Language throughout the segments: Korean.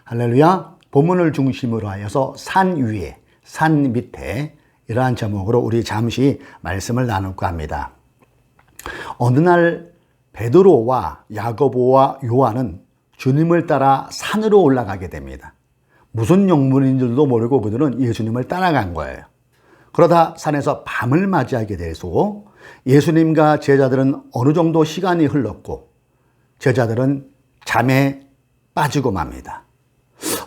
할렐루야. 본문을 중심으로 하여서 산 위에, 산 밑에 이러한 제목으로 우리 잠시 말씀을 나눌까 합니다. 어느 날 베드로와 야고보와 요한은 주님을 따라 산으로 올라가게 됩니다. 무슨 영문인지도 모르고 그들은 예수님을 따라간 거예요. 그러다 산에서 밤을 맞이하게 되고 예수님과 제자들은 어느 정도 시간이 흘렀고 제자들은 잠에 빠지고 맙니다.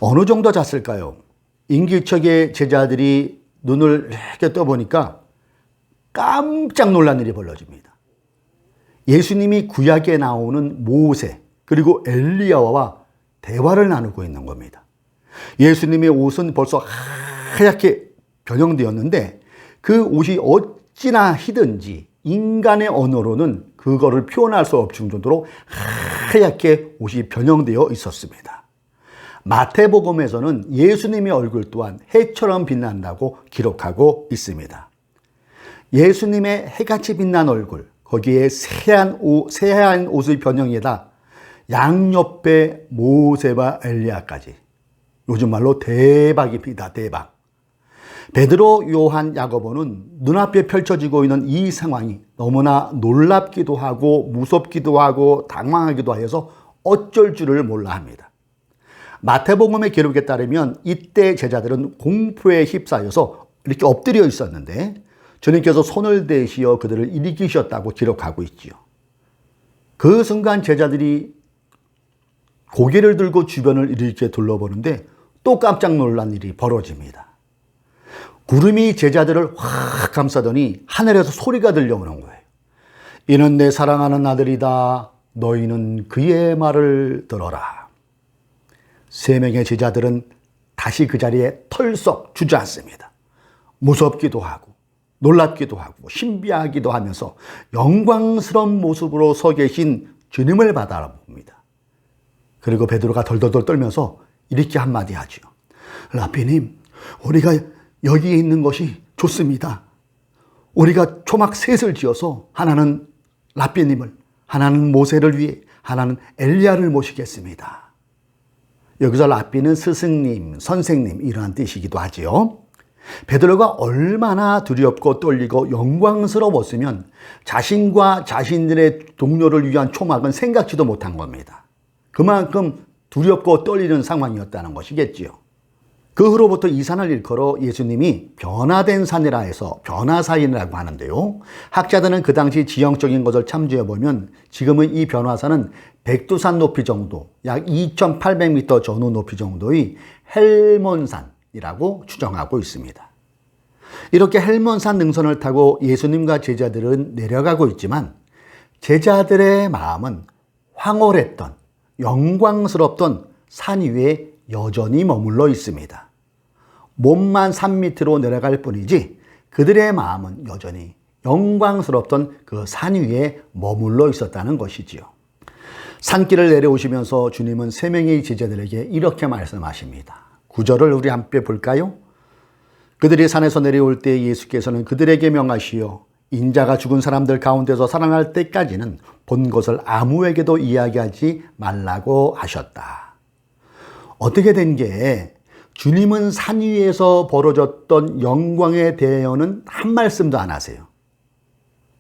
어느 정도 잤을까요? 인기척에 제자들이 눈을 이렇게 떠보니까 깜짝 놀란 일이 벌어집니다. 예수님이 구약에 나오는 모세 그리고 엘리야와 대화를 나누고 있는 겁니다. 예수님의 옷은 벌써 하얗게 변형되었는데 그 옷이 어찌나 희든지 인간의 언어로는 그거를 표현할 수 없을 정도로 하얗게 옷이 변형되어 있었습니다. 마태복음에서는 예수님의 얼굴 또한 해처럼 빛난다고 기록하고 있습니다. 예수님의 해같이 빛난 얼굴, 거기에 새하얀 옷의 변형에다 양옆에 모세와 엘리야까지. 요즘 말로 대박입니다. 대박. 베드로, 요한, 야고보는 눈앞에 펼쳐지고 있는 이 상황이 너무나 놀랍기도 하고 무섭기도 하고 당황하기도 하여서 어쩔 줄을 몰라 합니다. 마태복음의 기록에 따르면 이때 제자들은 공포에 휩싸여서 이렇게 엎드려 있었는데 주님께서 손을 대시어 그들을 일으키셨다고 기록하고 있지요. 그 순간 제자들이 고개를 들고 주변을 이렇게 둘러보는데 또 깜짝 놀란 일이 벌어집니다. 구름이 제자들을 확 감싸더니 하늘에서 소리가 들려오는 거예요. 이는 내 사랑하는 아들이다. 너희는 그의 말을 들어라. 세 명의 제자들은 다시 그 자리에 털썩 주저앉습니다. 무섭기도 하고 놀랍기도 하고 신비하기도 하면서 영광스러운 모습으로 서 계신 주님을 바라봅니다. 그리고 베드로가 덜덜덜 떨면서 이렇게 한마디 하죠. 라비님, 우리가 여기에 있는 것이 좋습니다. 우리가 초막 셋을 지어서 하나는 라비님을, 하나는 모세를 위해, 하나는 엘리야를 모시겠습니다. 여기서 라비는 스승님, 선생님 이러한 뜻이기도 하지요. 베드로가 얼마나 두렵고 떨리고 영광스러웠으면 자신과 자신들의 동료를 위한 초막은 생각지도 못한 겁니다. 그만큼 두렵고 떨리는 상황이었다는 것이겠지요. 그 후로부터 이 산을 일컬어 예수님이 변화된 산이라 해서 변화산이라고 하는데요. 학자들은 그 당시 지형적인 것을 참조해보면 지금은 이 변화산은 백두산 높이 정도, 약 2,800m 전후 높이 정도의 헬몬산이라고 추정하고 있습니다. 이렇게 헬몬산 능선을 타고 예수님과 제자들은 내려가고 있지만 제자들의 마음은 황홀했던, 영광스럽던 산 위에 여전히 머물러 있습니다. 몸만 산 밑으로 내려갈 뿐이지 그들의 마음은 여전히 영광스럽던 그 산 위에 머물러 있었다는 것이지요. 산길을 내려오시면서 주님은 세 명의 제자들에게 이렇게 말씀하십니다. 9절을 우리 함께 볼까요? 그들이 산에서 내려올 때 예수께서는 그들에게 명하시어 인자가 죽은 사람들 가운데서 살아날 때까지는 본 것을 아무에게도 이야기하지 말라고 하셨다. 어떻게 된 게 주님은 산 위에서 벌어졌던 영광에 대해서는 한 말씀도 안 하세요.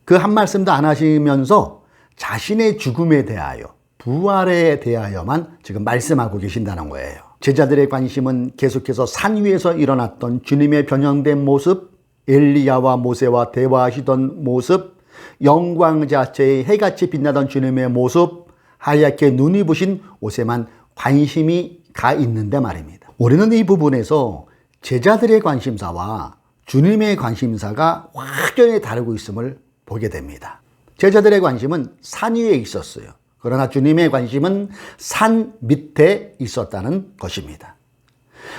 그 한 말씀도 안 하시면서 자신의 죽음에 대하여, 부활에 대하여만 지금 말씀하고 계신다는 거예요. 제자들의 관심은 계속해서 산 위에서 일어났던 주님의 변형된 모습, 엘리야와 모세와 대화하시던 모습, 영광 자체의 해같이 빛나던 주님의 모습, 하얗게 눈이 부신 옷에만 관심이 가 있는데 말입니다. 우리는 이 부분에서 제자들의 관심사와 주님의 관심사가 확연히 다르고 있음을 보게 됩니다. 제자들의 관심은 산 위에 있었어요. 그러나 주님의 관심은 산 밑에 있었다는 것입니다.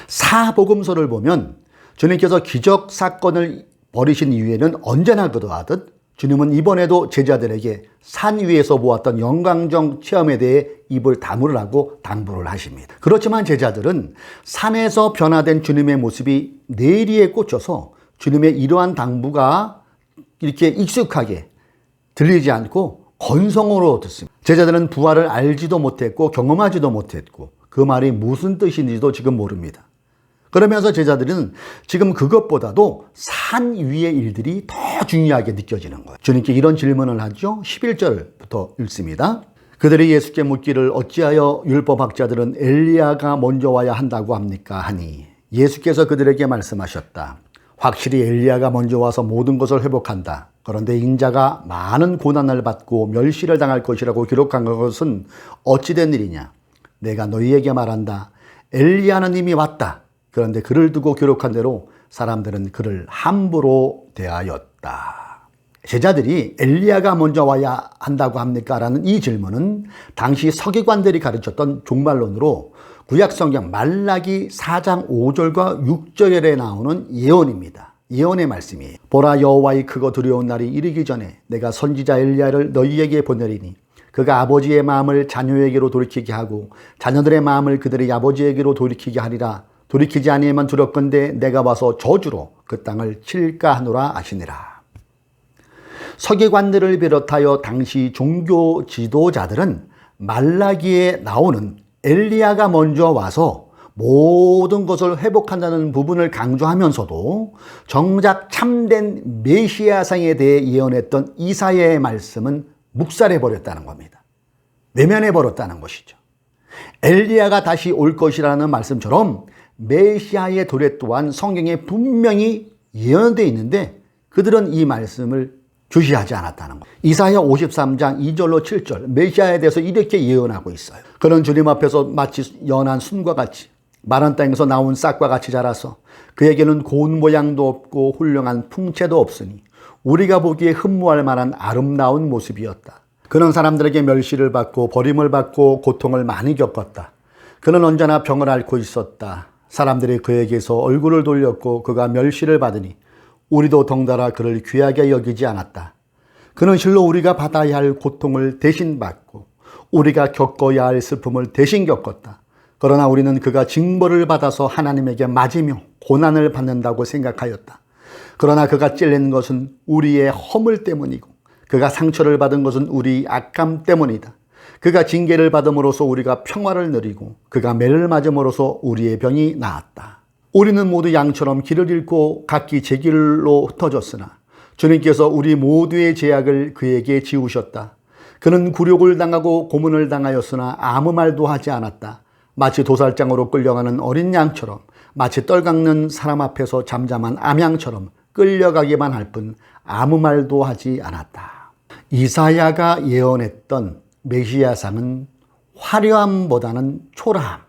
사복음서를 보면 주님께서 기적 사건을 벌이신 이후에는 언제나 그러하듯 주님은 이번에도 제자들에게 산 위에서 보았던 영광적 체험에 대해 입을 다물으라고 당부를 하십니다. 그렇지만 제자들은 산에서 변화된 주님의 모습이 내리에 꽂혀서 주님의 이러한 당부가 이렇게 익숙하게 들리지 않고 건성으로 듣습니다. 제자들은 부활을 알지도 못했고 경험하지도 못했고 그 말이 무슨 뜻인지도 지금 모릅니다. 그러면서 제자들은 지금 그것보다도 산 위의 일들이 더 중요하게 느껴지는 거예요. 주님께 이런 질문을 하죠. 11절부터 읽습니다. 그들이 예수께 묻기를 어찌하여 율법학자들은 엘리야가 먼저 와야 한다고 합니까? 하니 예수께서 그들에게 말씀하셨다. 확실히 엘리야가 먼저 와서 모든 것을 회복한다. 그런데 인자가 많은 고난을 받고 멸시를 당할 것이라고 기록한 것은 어찌된 일이냐? 내가 너희에게 말한다. 엘리야는 이미 왔다. 그런데 그를 두고 기록한 대로 사람들은 그를 함부로 대하였다. 제자들이 엘리야가 먼저 와야 한다고 합니까? 라는 이 질문은 당시 서기관들이 가르쳤던 종말론으로 구약성경 말라기 4장 5절과 6절에 나오는 예언입니다. 예언의 말씀이에요. 보라, 여호와의 크고 두려운 날이 이르기 전에 내가 선지자 엘리야를 너희에게 보내리니 그가 아버지의 마음을 자녀에게로 돌이키게 하고 자녀들의 마음을 그들의 아버지에게로 돌이키게 하리라. 돌이키지 아니하면 두렵건대 내가 와서 저주로 그 땅을 칠까 하노라 하시니라. 서기관들을 비롯하여 당시 종교 지도자들은 말라기에 나오는 엘리야가 먼저 와서 모든 것을 회복한다는 부분을 강조하면서도 정작 참된 메시아상에 대해 예언했던 이사야의 말씀은 묵살해버렸다는 겁니다. 외면해버렸다는 것이죠. 엘리야가 다시 올 것이라는 말씀처럼 메시아의 도래 또한 성경에 분명히 예언되어 있는데 그들은 이 말씀을 주시하지 않았다는 것. 이사야 53장 2절로 7절 메시아에 대해서 이렇게 예언하고 있어요. 그는 주님 앞에서 마치 연한 순과 같이 마른 땅에서 나온 싹과 같이 자라서 그에게는 고운 모양도 없고 훌륭한 풍채도 없으니 우리가 보기에 흠모할 만한 아름다운 모습이었다. 그는 사람들에게 멸시를 받고 버림을 받고 고통을 많이 겪었다. 그는 언제나 병을 앓고 있었다. 사람들이 그에게서 얼굴을 돌렸고 그가 멸시를 받으니 우리도 덩달아 그를 귀하게 여기지 않았다. 그는 실로 우리가 받아야 할 고통을 대신 받고 우리가 겪어야 할 슬픔을 대신 겪었다. 그러나 우리는 그가 징벌을 받아서 하나님에게 맞으며 고난을 받는다고 생각하였다. 그러나 그가 찔린 것은 우리의 허물 때문이고 그가 상처를 받은 것은 우리 악함 때문이다. 그가 징계를 받음으로써 우리가 평화를 누리고 그가 매를 맞음으로써 우리의 병이 나았다. 우리는 모두 양처럼 길을 잃고 각기 제 길로 흩어졌으나 주님께서 우리 모두의 죄악을 그에게 지우셨다. 그는 굴욕을 당하고 고문을 당하였으나 아무 말도 하지 않았다. 마치 도살장으로 끌려가는 어린 양처럼 마치 떨깎는 사람 앞에서 잠잠한 암양처럼 끌려가기만 할 뿐 아무 말도 하지 않았다. 이사야가 예언했던 메시아상은 화려함보다는 초라함,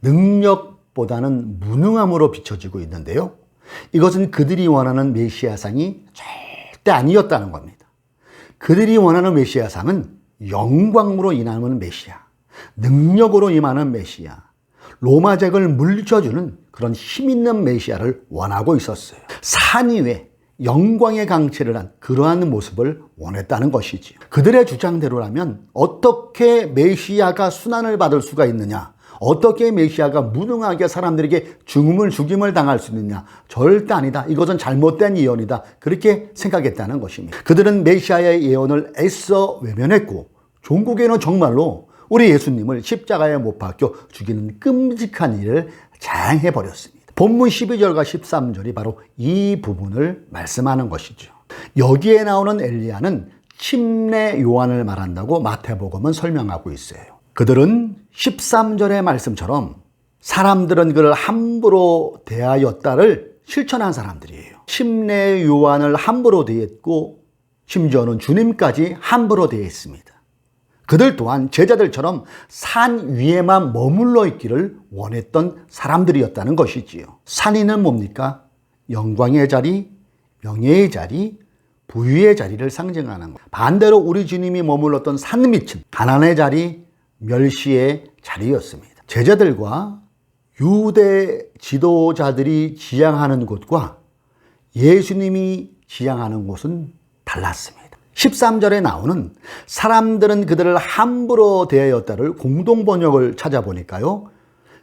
능력보다는 무능함으로 비춰지고 있는데요. 이것은 그들이 원하는 메시아상이 절대 아니었다는 겁니다. 그들이 원하는 메시아상은 영광으로 임하는 메시아, 능력으로 임하는 메시아, 로마적을 물리쳐주는 그런 힘있는 메시아를 원하고 있었어요. 산 위에 영광의 강체를 한 그러한 모습을 원했다는 것이지요. 그들의 주장대로라면 어떻게 메시아가 순환을 받을 수가 있느냐? 어떻게 메시아가 무능하게 사람들에게 죽임을 당할 수 있느냐? 절대 아니다. 이것은 잘못된 예언이다. 그렇게 생각했다는 것입니다. 그들은 메시아의 예언을 애써 외면했고 종국에는 정말로 우리 예수님을 십자가에 못 박혀 죽이는 끔찍한 일을 자행해버렸습니다. 본문 12절과 13절이 바로 이 부분을 말씀하는 것이죠. 여기에 나오는 엘리야는 침례 요한을 말한다고 마태복음은 설명하고 있어요. 그들은 13절의 말씀처럼 사람들은 그를 함부로 대하였다를 실천한 사람들이에요. 침례 요한을 함부로 대했고 심지어는 주님까지 함부로 대했습니다. 그들 또한 제자들처럼 산 위에만 머물러 있기를 원했던 사람들이었다는 것이지요. 산위는 뭡니까? 영광의 자리, 명예의 자리, 부유의 자리를 상징하는 것. 반대로 우리 주님이 머물렀던 산 밑은 가난의 자리, 멸시의 자리였습니다. 제자들과 유대 지도자들이 지향하는 곳과 예수님이 지향하는 곳은 달랐습니다. 13절에 나오는 사람들은 그들을 함부로 대하였다를 공동번역을 찾아보니까요.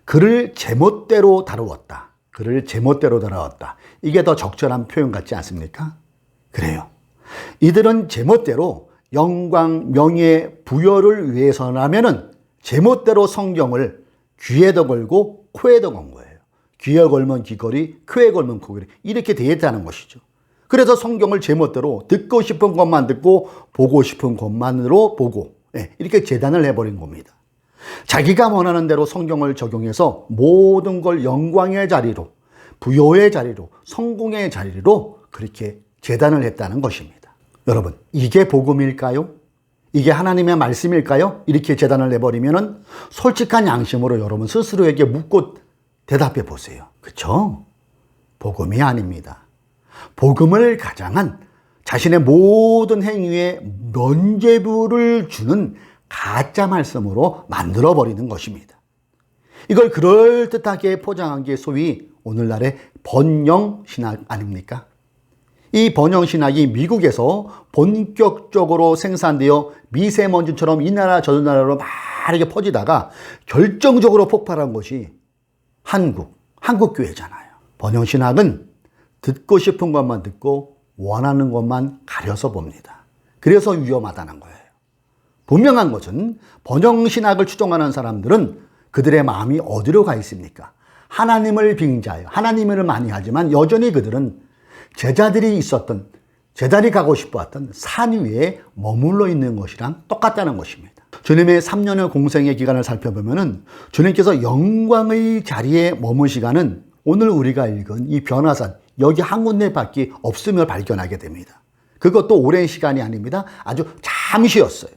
그를 제멋대로 다루었다. 그를 제멋대로 다루었다. 이게 더 적절한 표현 같지 않습니까? 그래요. 이들은 제멋대로 영광, 명예, 부여를 위해서라면은 제멋대로 성경을 귀에도 걸고 코에도 건 거예요. 귀에 걸면 귀걸이, 코에 걸면 코걸이. 이렇게 되어 있다는 것이죠. 그래서 성경을 제멋대로 듣고 싶은 것만 듣고 보고 싶은 것만으로 보고 이렇게 재단을 해버린 겁니다. 자기가 원하는 대로 성경을 적용해서 모든 걸 영광의 자리로, 부요의 자리로, 성공의 자리로 그렇게 재단을 했다는 것입니다. 여러분, 이게 복음일까요? 이게 하나님의 말씀일까요? 이렇게 재단을 내버리면은 솔직한 양심으로 여러분 스스로에게 묻고 대답해 보세요. 그렇죠? 복음이 아닙니다. 복음을 가장한 자신의 모든 행위에 면죄부를 주는 가짜 말씀으로 만들어버리는 것입니다. 이걸 그럴듯하게 포장한 게 소위 오늘날의 번영신학 아닙니까? 이 번영신학이 미국에서 본격적으로 생산되어 미세먼지처럼 이 나라 저 나라로 빠르게 퍼지다가 결정적으로 폭발한 것이 한국교회잖아요. 번영신학은 듣고 싶은 것만 듣고 원하는 것만 가려서 봅니다. 그래서 위험하다는 거예요. 분명한 것은 번영신학을 추종하는 사람들은 그들의 마음이 어디로 가 있습니까? 하나님을 빙자하여 하나님을 많이 하지만 여전히 그들은 제자들이 있었던, 제자리 가고 싶어했던 산 위에 머물러 있는 것이랑 똑같다는 것입니다. 주님의 3년의 공생의 기간을 살펴보면은 주님께서 영광의 자리에 머문 시간은 오늘 우리가 읽은 이 변화산 여기 한 군데밖에 없음을 발견하게 됩니다. 그것도 오랜 시간이 아닙니다. 아주 잠시였어요.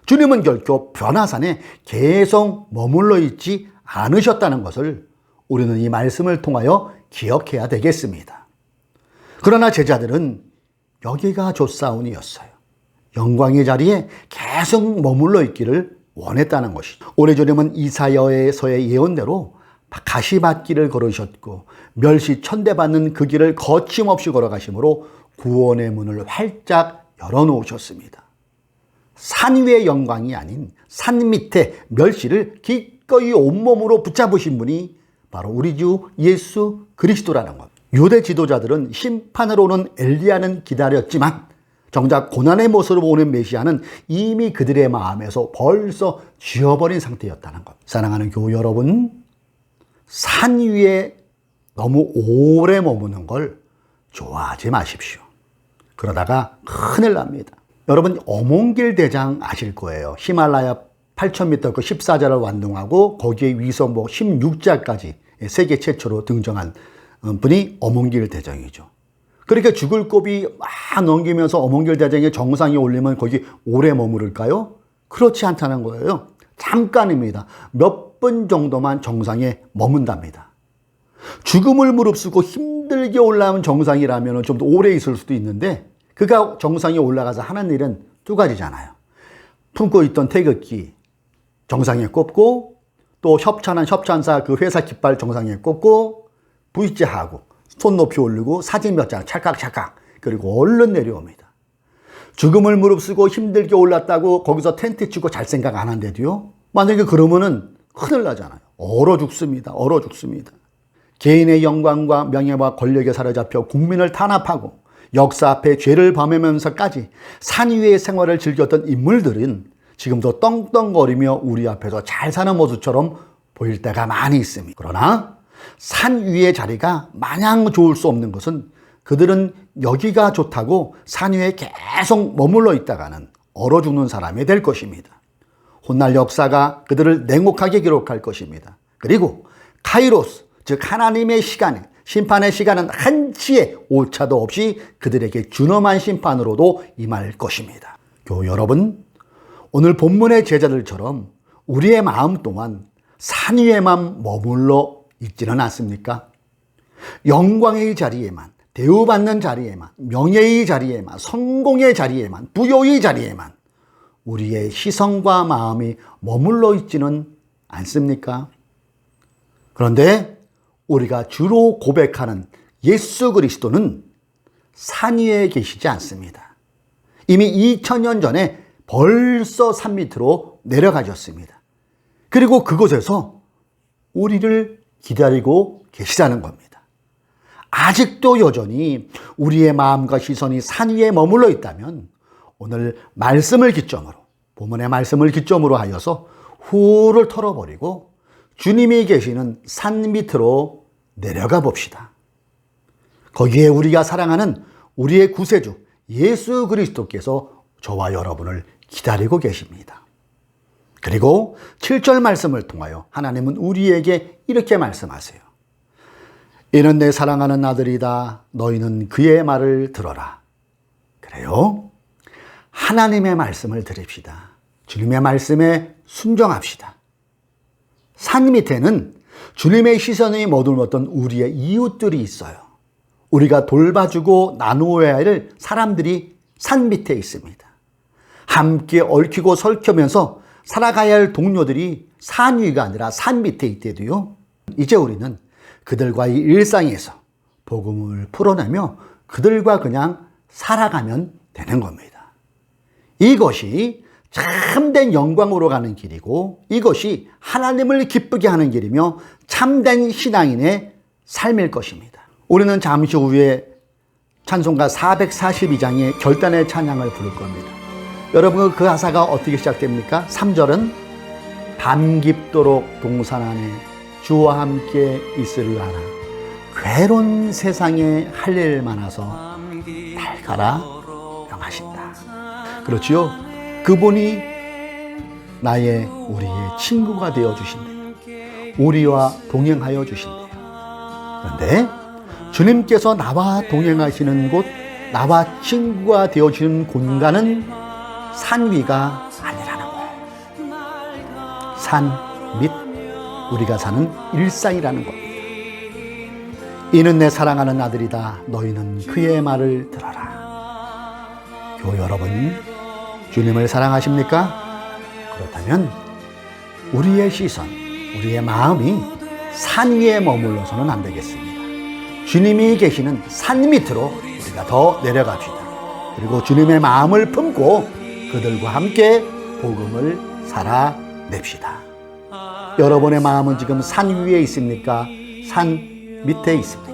주님은 결코 변화산에 계속 머물러 있지 않으셨다는 것을 우리는 이 말씀을 통하여 기억해야 되겠습니다. 그러나 제자들은 여기가 좋사오니였어요. 영광의 자리에 계속 머물러 있기를 원했다는 것이죠. 오래 주님은 이사야서의 예언대로 가시밭길을 걸으셨고 멸시 천대받는 그 길을 거침없이 걸어가심으로 구원의 문을 활짝 열어놓으셨습니다. 산 위의 영광이 아닌 산 밑에 멸시를 기꺼이 온몸으로 붙잡으신 분이 바로 우리 주 예수 그리스도라는 것. 유대 지도자들은 심판을 오는 엘리야는 기다렸지만 정작 고난의 모습으로 오는 메시아는 이미 그들의 마음에서 벌써 지워버린 상태였다는 것. 사랑하는 교우 여러분, 산 위에 너무 오래 머무는 걸 좋아하지 마십시오. 그러다가 큰일 납니다. 여러분, 어몽길 대장 아실 거예요. 히말라야 8,000m 그 14자를 완동하고 거기에 위성복 16자까지 세계 최초로 등장한 분이 어몽길 대장이죠. 그렇게 죽을 고비 막 넘기면서 어몽길 대장의 정상에 올리면 거기 오래 머무를까요? 그렇지 않다는 거예요. 잠깐입니다. 몇 분 정도만 정상에 머문답니다. 죽음을 무릅쓰고 힘들게 올라온 정상이라면 좀 더 오래 있을 수도 있는데 그가 정상에 올라가서 하는 일은 두 가지잖아요. 품고 있던 태극기 정상에 꼽고 또 협찬한 협찬사 그 회사 깃발 정상에 꼽고 V자하고 손 높이 올리고 사진 몇 장 찰칵찰칵 그리고 얼른 내려옵니다. 죽음을 무릅쓰고 힘들게 올랐다고 거기서 텐트 치고 잘 생각 안 한대도요. 만약에 그러면은 큰일 나잖아요. 얼어 죽습니다. 얼어 죽습니다. 개인의 영광과 명예와 권력에 사로잡혀 국민을 탄압하고 역사 앞에 죄를 범하면서까지 산 위의 생활을 즐겼던 인물들은 지금도 떵떵거리며 우리 앞에서 잘 사는 모습처럼 보일 때가 많이 있습니다. 그러나 산 위의 자리가 마냥 좋을 수 없는 것은 그들은 여기가 좋다고 산 위에 계속 머물러 있다가는 얼어 죽는 사람이 될 것입니다. 훗날 역사가 그들을 냉혹하게 기록할 것입니다. 그리고 카이로스, 즉 하나님의 시간, 심판의 시간은 한치의 오차도 없이 그들에게 준엄한 심판으로도 임할 것입니다. 교우 여러분, 오늘 본문의 제자들처럼 우리의 마음 또한 산 위에만 머물러 있지는 않습니까? 영광의 자리에만, 대우받는 자리에만, 명예의 자리에만, 성공의 자리에만, 부요의 자리에만 우리의 시선과 마음이 머물러 있지는 않습니까? 그런데 우리가 주로 고백하는 예수 그리스도는 산 위에 계시지 않습니다. 이미 2000년 전에 벌써 산 밑으로 내려가셨습니다. 그리고 그곳에서 우리를 기다리고 계시다는 겁니다. 아직도 여전히 우리의 마음과 시선이 산 위에 머물러 있다면 오늘 말씀을 기점으로, 본문의 말씀을 기점으로 하여서 후를 털어버리고 주님이 계시는 산 밑으로 내려가 봅시다. 거기에 우리가 사랑하는 우리의 구세주 예수 그리스도께서 저와 여러분을 기다리고 계십니다. 그리고 7절 말씀을 통하여 하나님은 우리에게 이렇게 말씀하세요. 이는 내 사랑하는 아들이다. 너희는 그의 말을 들어라. 그래요. 하나님의 말씀을 들읍시다. 주님의 말씀에 순종합시다. 산 밑에는 주님의 시선이 머물렀던 우리의 이웃들이 있어요. 우리가 돌봐주고 나누어야 할 사람들이 산 밑에 있습니다. 함께 얽히고 설켜면서 살아가야 할 동료들이 산 위가 아니라 산 밑에 있대도요. 이제 우리는 그들과의 일상에서 복음을 풀어내며 그들과 그냥 살아가면 되는 겁니다. 이것이 참된 영광으로 가는 길이고 이것이 하나님을 기쁘게 하는 길이며 참된 신앙인의 삶일 것입니다. 우리는 잠시 후에 찬송가 442장의 결단의 찬양을 부를 겁니다. 여러분 그 가사가 어떻게 시작됩니까? 3절은 밤 깊도록 동산 안에 주와 함께 있으려 하나 괴로운 세상에 할 일 많아서 달가라 명하신다. 그렇지요? 그분이 우리의 친구가 되어 주신대요. 우리와 동행하여 주신대요. 그런데 주님께서 나와 동행하시는 곳, 나와 친구가 되어주는 공간은 산 위가 아니라는 거예요. 산 밑, 우리가 사는 일상이라는 겁니다. 이는 내 사랑하는 아들이다. 너희는 그의 말을 들어라. 교회 여러분, 주님을 사랑하십니까? 그렇다면 우리의 시선, 우리의 마음이 산 위에 머물러서는 안 되겠습니다. 주님이 계시는 산 밑으로 우리가 더 내려갑시다. 그리고 주님의 마음을 품고 그들과 함께 복음을 살아냅시다. 여러분의 마음은 지금 산 위에 있습니까? 산 밑에 있습니까?